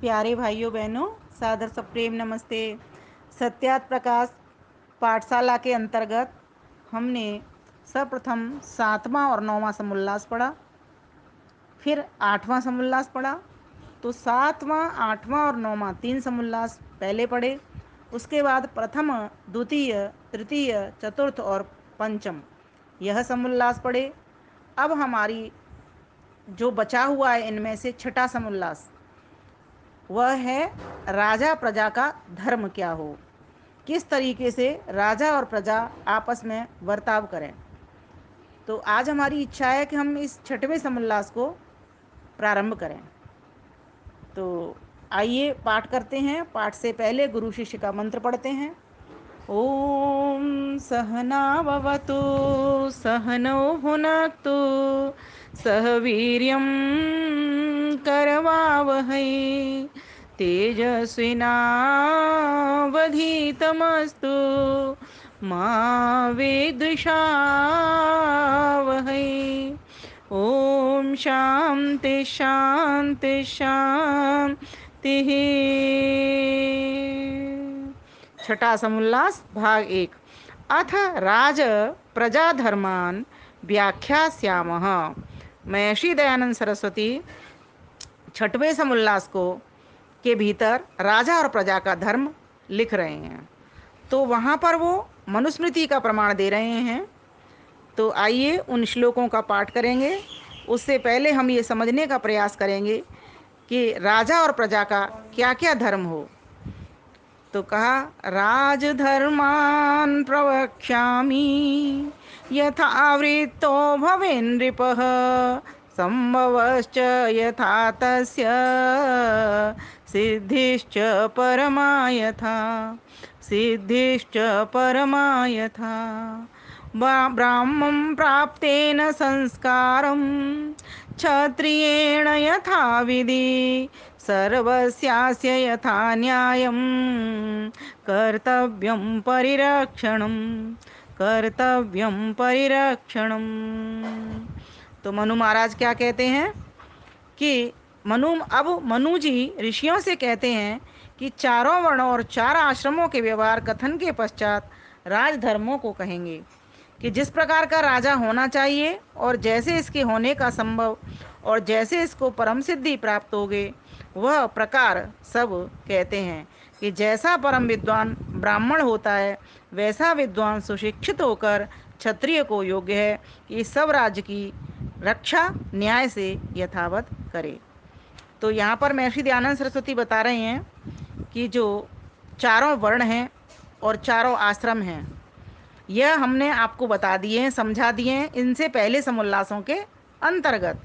प्यारे भाइयों बहनों, सादर सप्रेम नमस्ते। सत्यात प्रकाश पाठशाला के अंतर्गत हमने सर्वप्रथम 7वां और 9वां समुल्लास पढ़ा, फिर 8वां समुल्लास पढ़ा। तो 7वां, 8वां और 9वां 3 समुल्लास पहले पढ़े। उसके बाद प्रथम, द्वितीय, तृतीय, चतुर्थ और पंचम यह समुल्लास पढ़े। अब हमारी जो बचा हुआ है इनमें से छठा समुल्लास वह है राजा प्रजा का धर्म क्या हो, किस तरीके से राजा और प्रजा आपस में बर्ताव करें। तो आज हमारी इच्छा है कि हम इस छठवें समुल्लास को प्रारंभ करें। तो आइए पाठ करते हैं। पाठ से पहले गुरु शिष्य का मंत्र पढ़ते हैं। ओम सहनाववतु सहनौ भुनक्तु सह वीर्यं करवावहै तेजस्विनावधीतमस्तु मा विद्विषावहै। ओम शांति शांति शांति। छठा समुल्लास भाग 1। अथ राज प्रजा धर्मान व्याख्यास्यामः। महर्षि दयानंद सरस्वती छठवें समुल्लास को के भीतर राजा और प्रजा का धर्म लिख रहे हैं। तो वहाँ पर वो मनुस्मृति का प्रमाण दे रहे हैं। तो आइए उन श्लोकों का पाठ करेंगे। उससे पहले हम ये समझने का प्रयास करेंगे कि राजा और प्रजा का क्या क्या धर्म हो। तो कहा, राजधर्मान् प्रवक्ष्यामि यथावृत्तो भवेन्नृपः संभवश्च यथा तस्य सिद्धिश्च परमायथा सिद्धिश्च परमायथा। ब्राह्मं प्राप्तेन संस्कारं क्षत्रियेण यथा विधि सर्वस्यास्य यथा न्यायं कर्तव्यं परिरक्षणं। तो मनु महाराज क्या कहते हैं कि मनु जी ऋषियों से कहते हैं कि चारों वर्णों और 4 आश्रमों के व्यवहार कथन के पश्चात राजधर्मों को कहेंगे कि जिस प्रकार का राजा होना चाहिए और जैसे इसके होने का संभव और जैसे इसको परम सिद्धि प्राप्त होगे वह प्रकार सब कहते हैं कि जैसा परम विद्वान ब्राह्मण होता है वैसा विद्वान सुशिक्षित होकर क्षत्रिय को योग्य है कि सब राज्य की रक्षा न्याय से यथावत करे। तो यहाँ पर महर्षि दयानंद सरस्वती बता रहे हैं कि जो चारों वर्ण हैं और चारों आश्रम हैं यह हमने आपको बता दिए हैं, समझा दिए हैं इनसे पहले समुल्लासों के अंतर्गत।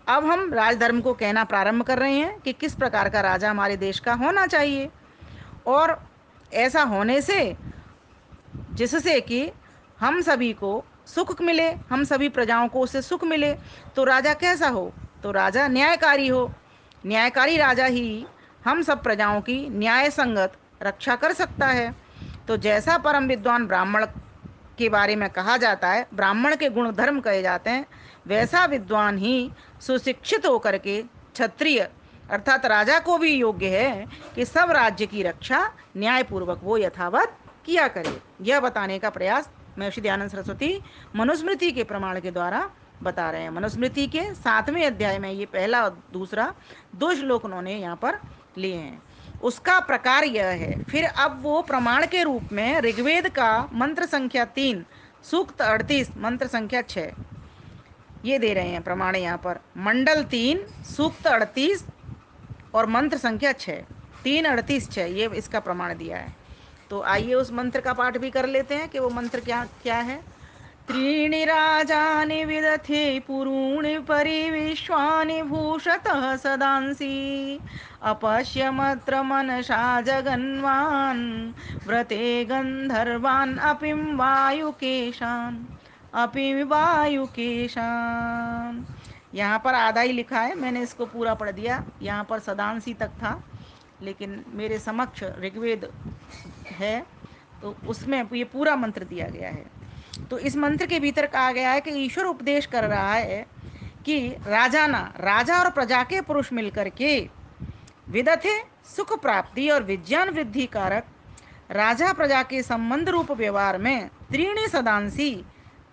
अब हम राजधर्म को कहना प्रारंभ कर रहे हैं कि किस प्रकार का राजा हमारे देश का होना चाहिए और ऐसा होने से जिससे कि हम सभी को सुख मिले, हम सभी प्रजाओं को उससे सुख मिले। तो राजा कैसा हो? तो राजा न्यायकारी हो। न्यायकारी राजा ही हम सब प्रजाओं की न्याय संगत रक्षा कर सकता है। तो जैसा परम विद्वान ब्राह्मण के बारे में कहा जाता है, ब्राह्मण के गुण धर्म कहे जाते हैं, वैसा विद्वान ही सुशिक्षित होकर के क्षत्रिय अर्थात राजा को भी योग्य है कि सब राज्य की रक्षा न्यायपूर्वक वो यथावत किया करे। यह बताने का प्रयास महर्षि दयानंद सरस्वती मनुस्मृति के प्रमाण के द्वारा बता रहे हैं। मनुस्मृति के 7वें अध्याय में ये पहला और दूसरा 2 श्लोक उन्होंने यहाँ पर लिए हैं। उसका प्रकार यह है। फिर अब वो प्रमाण के रूप में ऋग्वेद का मंत्र संख्या 3 सूक्त 38 मंत्र संख्या 6 ये दे रहे हैं प्रमाण। यहाँ पर मंडल 3 सूक्त 38 और मंत्र संख्या 6 3 38 6 ये इसका प्रमाण दिया है। तो आइए उस मंत्र का पाठ भी कर लेते हैं कि वो मंत्र क्या क्या है। त्रीणि राजानि विदथे पुरूणि परिविश्वानि भूषतः सदांसि अपश्यमत्र मनसा जगन्वान् व्रते गन्धर्वान् अपि वायुकेशान्। यहाँ पर आधा ही लिखा है, मैंने इसको पूरा पढ़ दिया। यहाँ पर सदांसी तक था लेकिन मेरे समक्ष ऋग्वेद है तो उसमें ये पूरा मंत्र दिया गया है। तो इस मंत्र के भीतर कहा गया है कि ईश्वर उपदेश कर रहा है कि राजा और प्रजा के पुरुष मिलकर के विदथे सुख प्राप्ति और विज्ञान वृद्धि कारक राजा प्रजा के संबंध रूप व्यवहार में त्रीणी सदांसी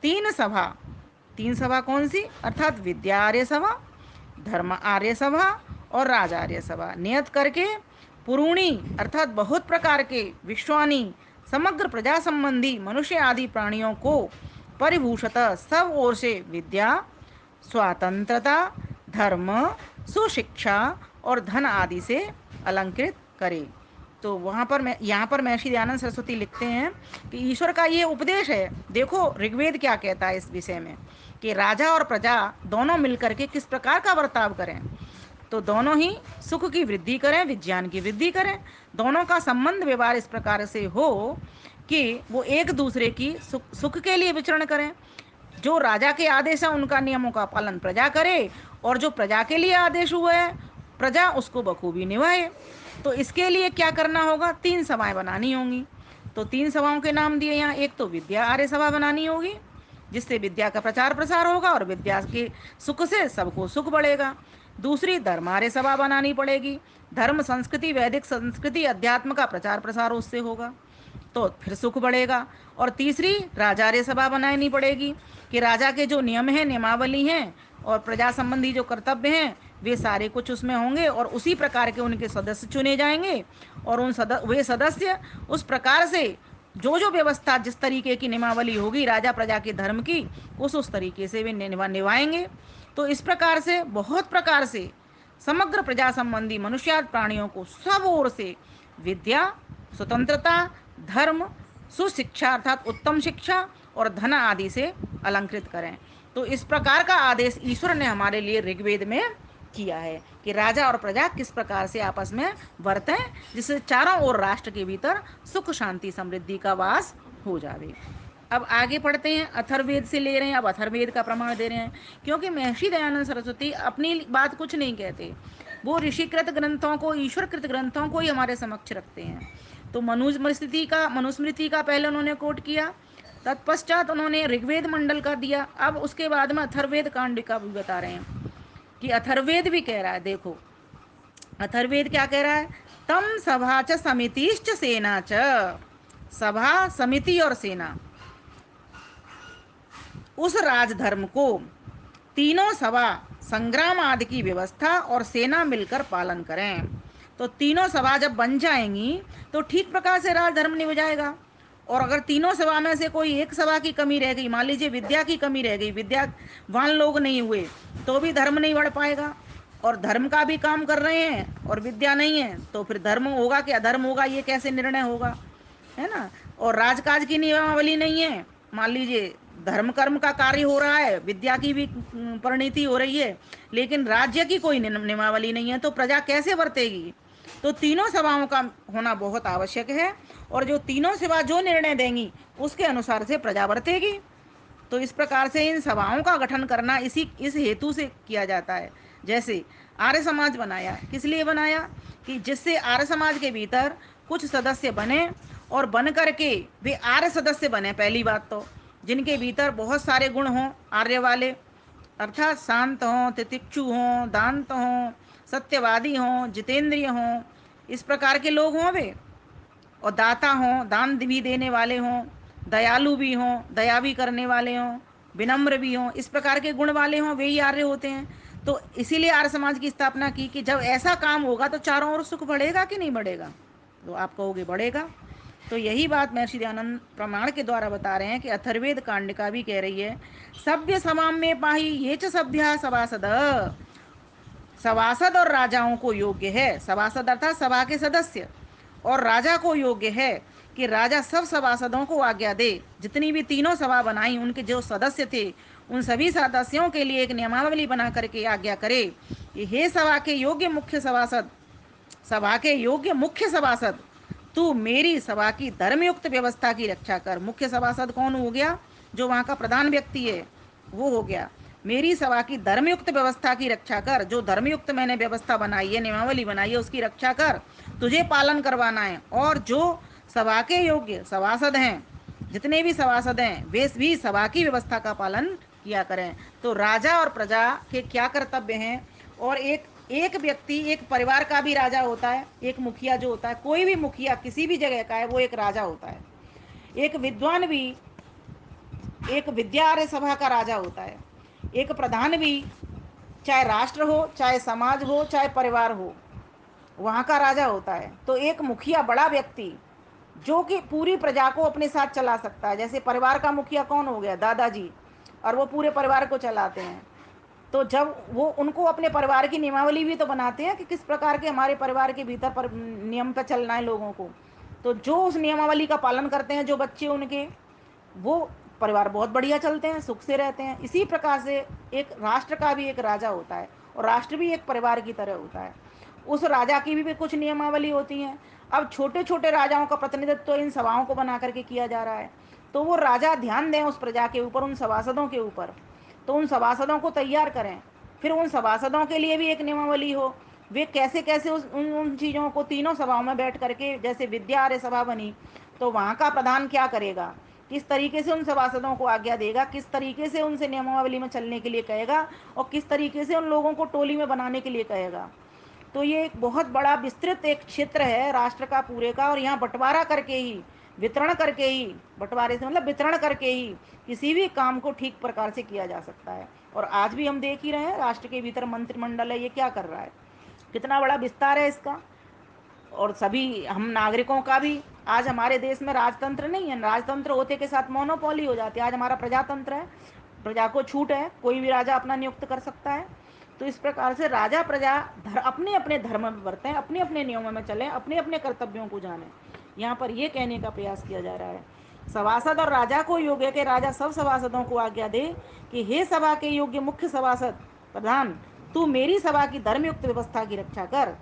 तीन सभा कौन सी, अर्थात विद्या आर्य सभा, धर्म आर्य सभा और राज आर्य सभा नियत करके पुरूणी अर्थात बहुत प्रकार के विश्वानी समग्र प्रजा संबंधी मनुष्य आदि प्राणियों को परिभूषत सब ओर से विद्या, स्वातंत्रता, धर्म, सुशिक्षा और धन आदि से अलंकृत करे। तो वहाँ पर मैं यहाँ पर महर्षि दयानंद सरस्वती लिखते हैं कि ईश्वर का ये उपदेश है। देखो ऋग्वेद क्या कहता है इस विषय में कि राजा और प्रजा दोनों मिलकर के किस प्रकार का बर्ताव करें। तो दोनों ही सुख की वृद्धि करें, विज्ञान की वृद्धि करें। दोनों का संबंध व्यवहार इस प्रकार से हो कि वो एक दूसरे की सुख के लिए विचरण करें। जो राजा के आदेश है उनका नियमों का पालन प्रजा करे, और जो प्रजा के लिए आदेश हुआ है प्रजा उसको बखूबी निभाए। तो इसके लिए क्या करना होगा, तीन सभाएं बनानी होंगी। तो तीन सभाओं के नाम दिए यहाँ। एक तो विद्या आर्य सभा बनानी होगी जिससे विद्या का प्रचार प्रसार होगा और विद्या के सुख से सबको सुख बढ़ेगा। दूसरी धर्म आर्य सभा बनानी पड़ेगी, धर्म संस्कृति वैदिक संस्कृति अध्यात्म का प्रचार प्रसार उससे होगा तो फिर सुख बढ़ेगा। और तीसरी राजार्य सभा बनानी पड़ेगी कि राजा के जो नियम हैं, नियमावली हैं और प्रजा संबंधी जो कर्तव्य हैं वे सारे कुछ उसमें होंगे और उसी प्रकार के उनके सदस्य चुने जाएंगे। और वे सदस्य उस प्रकार से जो जो व्यवस्था जिस तरीके की नियमावली होगी राजा प्रजा के धर्म की उस तरीके से वे निभाएंगे। तो इस प्रकार से बहुत प्रकार से समग्र प्रजा संबंधी मनुष्यादि प्राणियों को सब ओर से विद्या, स्वतंत्रता, धर्म, सुशिक्षा अर्थात उत्तम शिक्षा और धन आदि से अलंकृत करें। तो इस प्रकार का आदेश ईश्वर ने हमारे लिए ऋग्वेद में किया है कि राजा और प्रजा किस प्रकार से आपस में वर्तें जिससे चारों ओर राष्ट्र के भीतर सुख शांति समृद्धि का वास हो जावे। अब आगे पढ़ते हैं, अथर्ववेद से ले रहे हैं। अब अथर्ववेद का प्रमाण दे रहे हैं क्योंकि महर्षि दयानंद सरस्वती अपनी बात कुछ नहीं कहते, वो ऋषिकृत ग्रंथों को, ईश्वरकृत ग्रंथों को ही हमारे समक्ष रखते हैं। तो मनुस्मृति का पहले उन्होंने कोट किया, तत्पश्चात उन्होंने ऋग्वेद मंडल का दिया। अब उसके बाद में अथर्ववेद कांड का भी बता रहे हैं कि अथर्ववेद भी कह रहा है। देखो अथर्ववेद क्या कह रहा है, तम सभा च समितिश्च सेना च, सभा समिति और सेना उस राजधर्म को तीनों सभा संग्राम आदि की व्यवस्था और सेना मिलकर पालन करें। तो तीनों सभा जब बन जाएंगी तो ठीक प्रकार से राजधर्म निभ जाएगा। और अगर तीनों सभा में से कोई एक सभा की कमी रह गई, मान लीजिए विद्या की कमी रह गई, विद्यावान लोग नहीं हुए तो भी धर्म नहीं बढ़ पाएगा। और धर्म का भी काम कर रहे हैं और विद्या नहीं है तो फिर धर्म होगा कि अधर्म होगा ये कैसे निर्णय होगा, है ना। और राजकाज की नियमावली नहीं है, मान लीजिए धर्म कर्म का कार्य हो रहा है, विद्या की भी परिणति हो रही है, लेकिन राज्य की कोई नियमावली नहीं है तो प्रजा कैसे बरतेगी। तो तीनों सभाओं का होना बहुत आवश्यक है और जो तीनों सभा जो निर्णय देंगी उसके अनुसार से प्रजा बरतेगी। तो इस प्रकार से इन सभाओं का गठन करना इस हेतु से किया जाता है। जैसे आर्य समाज बनाया, किस लिए बनाया कि जिससे आर्य समाज के भीतर कुछ सदस्य बने और बन करके वे आर्य सदस्य बने। पहली बात तो जिनके भीतर बहुत सारे गुण हों आर्य वाले, अर्थात शांत हों, तितिक्षु हों, दांत हों, सत्यवादी हों, जितेंद्रिय हों, इस प्रकार के लोग हों वे। और दाता हों, दान भी देने वाले हों, दयालु भी हों, दया भी करने वाले हों, विनम्र भी हों, इस प्रकार के गुण वाले हों, वे ही आर्य होते हैं। तो इसीलिए आर्य समाज की स्थापना की कि जब ऐसा काम होगा तो चारों ओर सुख बढ़ेगा कि नहीं बढ़ेगा। तो आप कहोगे बढ़ेगा। तो यही बात महर्षि दयानंद प्रमाण के द्वारा बता रहे हैं कि अथर्ववेद कांडिका भी कह रही है, सभ्य समाम में पाही ये च सभ्या सभासद, सभासद और राजाओं को योग्य है, सभासद अर्थात सभा के सदस्य, और राजा को योग्य है कि राजा सब सभासदों को आज्ञा दे। जितनी भी तीनों सभा बनाई उनके जो सदस्य थे उन सभी सदस्यों के लिए एक नियमावली बना करके आज्ञा करे कि हे सभा के योग्य मुख्य सभासद, सभा के योग्य मुख्य सभासद, तू मेरी सभा की धर्मयुक्त व्यवस्था की रक्षा कर। मुख्य सभासद कौन हो गया, जो वहाँ का प्रधान व्यक्ति है वो हो गया। मेरी सभा की धर्मयुक्त व्यवस्था की रक्षा कर, जो धर्मयुक्त मैंने व्यवस्था बनाई है, नियमावली बनाई है, उसकी रक्षा कर, तुझे पालन करवाना है। और जो सभा के योग्य सभासद हैं, जितने भी सभासद हैं वे भी सभा की व्यवस्था का पालन किया करें। तो राजा और प्रजा के क्या कर्तव्य हैं और एक एक व्यक्ति एक परिवार का भी राजा होता है। एक मुखिया जो होता है, कोई भी मुखिया किसी भी जगह का है, वो एक राजा होता है। एक विद्वान भी एक विद्यार्य सभा का राजा होता है। एक प्रधान भी, चाहे राष्ट्र हो, चाहे समाज हो, चाहे परिवार हो, वहाँ का राजा होता है। तो एक मुखिया, बड़ा व्यक्ति, जो कि पूरी प्रजा को अपने साथ चला सकता है। जैसे परिवार का मुखिया कौन हो गया, दादाजी, और वो पूरे परिवार को चलाते हैं। तो जब वो उनको अपने परिवार की नियमावली भी तो बनाते हैं कि किस प्रकार के हमारे परिवार के भीतर नियम पर चलना है लोगों को। तो जो उस नियमावली का पालन करते हैं जो बच्चे उनके, वो परिवार बहुत बढ़िया चलते हैं, सुख से रहते हैं। इसी प्रकार से एक राष्ट्र का भी एक राजा होता है, और राष्ट्र भी एक परिवार की तरह होता है। उस राजा की भी कुछ नियमावली होती हैं। अब छोटे छोटे राजाओं का प्रतिनिधित्व तो इन सभाओं को बना करके किया जा रहा है। तो वो राजा ध्यान दें उस प्रजा के ऊपर, उन सभासदों के ऊपर। तो उन सभासदों को तैयार करें। फिर उन सभासदों के लिए भी एक नियमावली हो, वे कैसे कैसे उन चीज़ों को तीनों सभाओं में बैठ करके, जैसे विद्या आर्य सभा बनी, तो वहाँ का प्रधान क्या करेगा, किस तरीके से उन सभासदों को आज्ञा देगा, किस तरीके से उनसे नियमावली में चलने के लिए कहेगा, और किस तरीके से उन लोगों को टोली में बनाने के लिए कहेगा। तो ये एक बहुत बड़ा विस्तृत एक क्षेत्र है राष्ट्र का पूरे का, और यहाँ बंटवारा करके ही, वितरण करके ही, बंटवारे से मतलब वितरण करके ही किसी भी काम को ठीक प्रकार से किया जा सकता है। और आज भी हम देख ही रहे हैं, राष्ट्र के भीतर मंत्रिमंडल है, ये क्या कर रहा है, कितना बड़ा विस्तार है इसका। और सभी हम नागरिकों का भी, आज हमारे देश में राजतंत्र नहीं है, राजतंत्र होते के साथ मोनोपोली हो जाती है। आज हमारा प्रजातंत्र है, प्रजा को छूट है, कोई भी राजा अपना नियुक्त कर सकता है। तो इस प्रकार से राजा प्रजा अपने अपने धर्म में बरतें, अपने अपने नियमों में चलें, अपने अपने कर्तव्यों को जानें। यहाँ पर यह कहने का प्रयास किया जा रहा है, सभासद और राजा को योग्य है कि राजा सब सभासदों को आज्ञा दे कि हे सभा के योग्य मुख्य सभासद प्रधान, तू मेरी सभा की धर्मयुक्त व्यवस्था की रक्षा कर,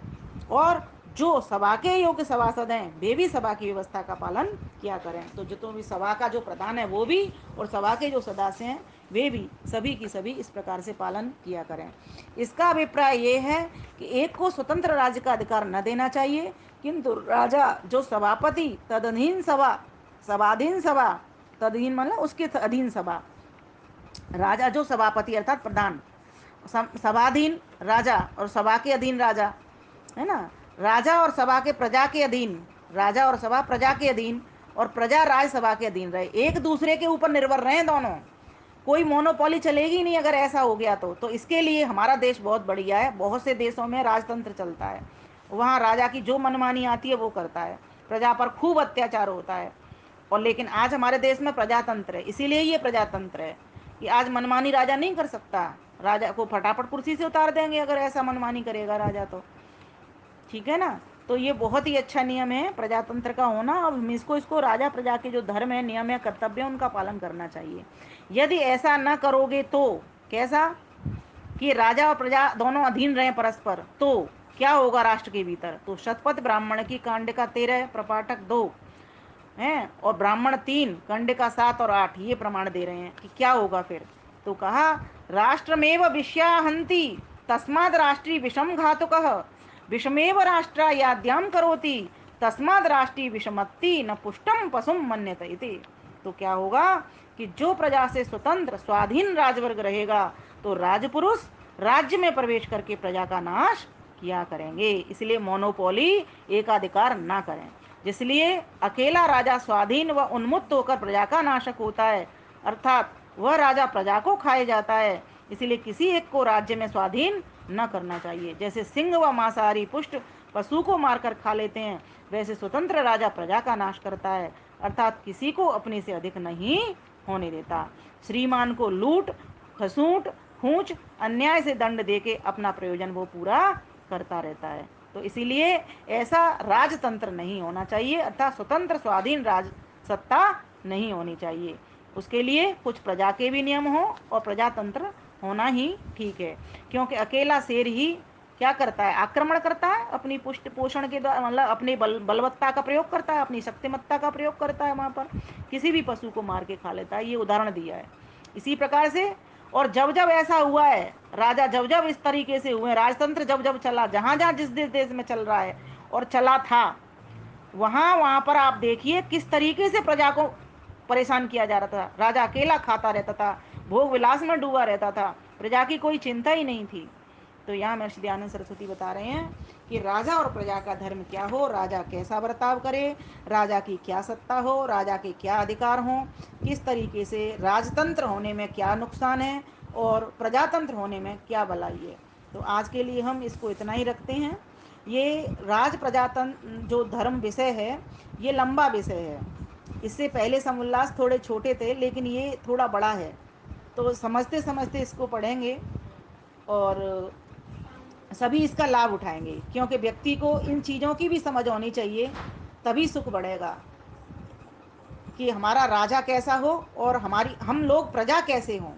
और जो सभा के योग्य सभासद हैं वे भी सभा की व्यवस्था का पालन किया करें। तो जितने भी सभा का जो प्रधान है वो भी, और सभा के जो सदस्य हैं वे भी, सभी की सभी इस प्रकार से पालन किया करें। इसका अभिप्राय ये है कि एक को स्वतंत्र राज्य का अधिकार न देना चाहिए, किंतु राजा जो सभापति तदधीन सभा, सभाधीन सभा, तदधीन मतलब उसके अधीन सभा, राजा जो सभापति अर्थात प्रधान, सभाधीन राजा और सभा के अधीन राजा, है ना, राजा और सभा के प्रजा के अधीन, राजा और सभा प्रजा के अधीन, और प्रजा राज्यसभा के अधीन रहे, एक दूसरे के ऊपर निर्भर रहे दोनों। कोई मोनोपोली चलेगी नहीं अगर ऐसा हो गया तो इसके लिए हमारा देश बहुत बढ़िया है। बहुत से देशों में राजतंत्र चलता है, वहाँ राजा की जो मनमानी आती है वो करता है, प्रजा पर खूब अत्याचार होता है। और लेकिन आज हमारे देश में प्रजातंत्र है, इसीलिए ये प्रजातंत्र है कि आज मनमानी राजा नहीं कर सकता, राजा को फटाफट कुर्सी से उतार देंगे अगर ऐसा मनमानी करेगा राजा तो, ठीक है ना। तो ये बहुत ही अच्छा नियम है प्रजातंत्र का होना। और हम इसको राजा प्रजा के जो धर्म है, नियम है, कर्तव्य है, उनका पालन करना चाहिए। यदि ऐसा न करोगे तो कैसा, कि राजा और प्रजा दोनों अधीन रहे परस्पर, तो क्या होगा राष्ट्र के भीतर, तो शतपथ ब्राह्मण की कांड का 13 प्रपाठक 2 हैं, और ब्राह्मण 3 कंड का 7 और 8 ये प्रमाण दे रहे हैं कि क्या होगा फिर। तो कहा, राष्ट्रमेव विषयाहंति तस्माद राष्ट्री विषम घातुकः, विषमेव राष्ट्रायाद्याम करोति तस्माद राष्ट्री विषमत्ति न पुष्टम पशुम मन्यत इति। तो क्या होगा कि जो प्रजा से स्वतंत्र स्वाधीन राजवर्ग रहेगा, तो राजपुरुष राज्य में प्रवेश करके प्रजा का नाश किया करेंगे। इसलिए मोनोपोली एकाधिकार ना करें। इसलिए अकेला राजा स्वाधीन व उन्मुक्त होकर प्रजा का नाशक होता है, अर्थात वह राजा प्रजा को खाए जाता है। इसलिए किसी एक को राज्य में स्वाधीन न करना चाहिए। जैसे सिंह व मांसाहारी पुष्ट पशु को मारकर खा लेते हैं, वैसे स्वतंत्र राजा प्रजा का नाश करता है, अर्थात किसी को अपने से अधिक नहीं होने देता। श्रीमान को लूट खसूट खूंच अन्याय से दंड देके अपना प्रयोजन वो पूरा करता रहता है। तो इसीलिए ऐसा राजतंत्र नहीं होना चाहिए, अर्थात स्वतंत्र स्वाधीन राज सत्ता नहीं होनी चाहिए। उसके लिए कुछ प्रजा के भी नियम हो और प्रजातंत्र होना ही ठीक है। क्योंकि अकेला शेर ही क्या करता है, आक्रमण करता है अपनी पुष्ट पोषण के द्वारा, मतलब अपनी बलवत्ता का प्रयोग करता है, अपनी शक्तिमत्ता का प्रयोग करता है, वहां पर किसी भी पशु को मार के खा लेता है। ये उदाहरण दिया है। इसी प्रकार से, और जब जब ऐसा हुआ है, राजा जब जब इस तरीके से हुए, राजतंत्र जब जब चला, जहां जहां जिस देश देश में चल रहा है और चला था, वहां वहां पर आप देखिए किस तरीके से प्रजा को परेशान किया जा रहा था। राजा अकेला खाता रहता था, भोग विलास में डूबा रहता था, प्रजा की कोई चिंता ही नहीं थी। तो यहाँ महर्षि दयानंद सरस्वती बता रहे हैं कि राजा और प्रजा का धर्म क्या हो, राजा कैसा बर्ताव करे, राजा की क्या सत्ता हो, राजा के क्या अधिकार हों, किस तरीके से राजतंत्र होने में क्या नुकसान है और प्रजातंत्र होने में क्या भलाई है। तो आज के लिए हम इसको इतना ही रखते हैं। ये राज प्रजातंत्र जो धर्म विषय है ये लंबा विषय है। इससे पहले समुल्लास थोड़े छोटे थे, लेकिन ये थोड़ा बड़ा है। तो समझते समझते इसको पढ़ेंगे और सभी इसका लाभ उठाएंगे, क्योंकि व्यक्ति को इन चीज़ों की भी समझ होनी चाहिए, तभी सुख बढ़ेगा। कि हमारा राजा कैसा हो और हमारी हम लोग प्रजा कैसे हों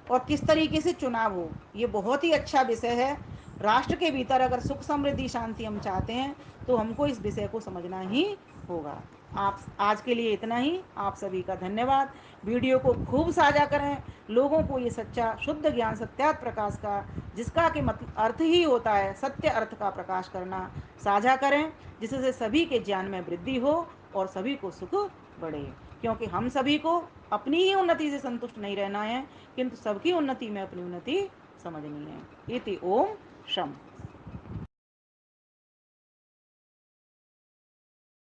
और किस तरीके से चुनाव हो, ये बहुत ही अच्छा विषय है। राष्ट्र के भीतर अगर सुख समृद्धि शांति हम चाहते हैं तो हमको इस विषय को समझना ही होगा। आप आज के लिए इतना ही। आप सभी का धन्यवाद। वीडियो को खूब साझा करें, लोगों को ये सच्चा शुद्ध ज्ञान सत्यार्थ प्रकाश का, जिसका कि मतलब अर्थ ही होता है सत्य अर्थ का प्रकाश करना, साझा करें, जिससे सभी के ज्ञान में वृद्धि हो और सभी को सुख बढ़े। क्योंकि हम सभी को अपनी ही उन्नति से संतुष्ट नहीं रहना है, किंतु सबकी उन्नति में अपनी उन्नति समझनी है। इति ओम शम।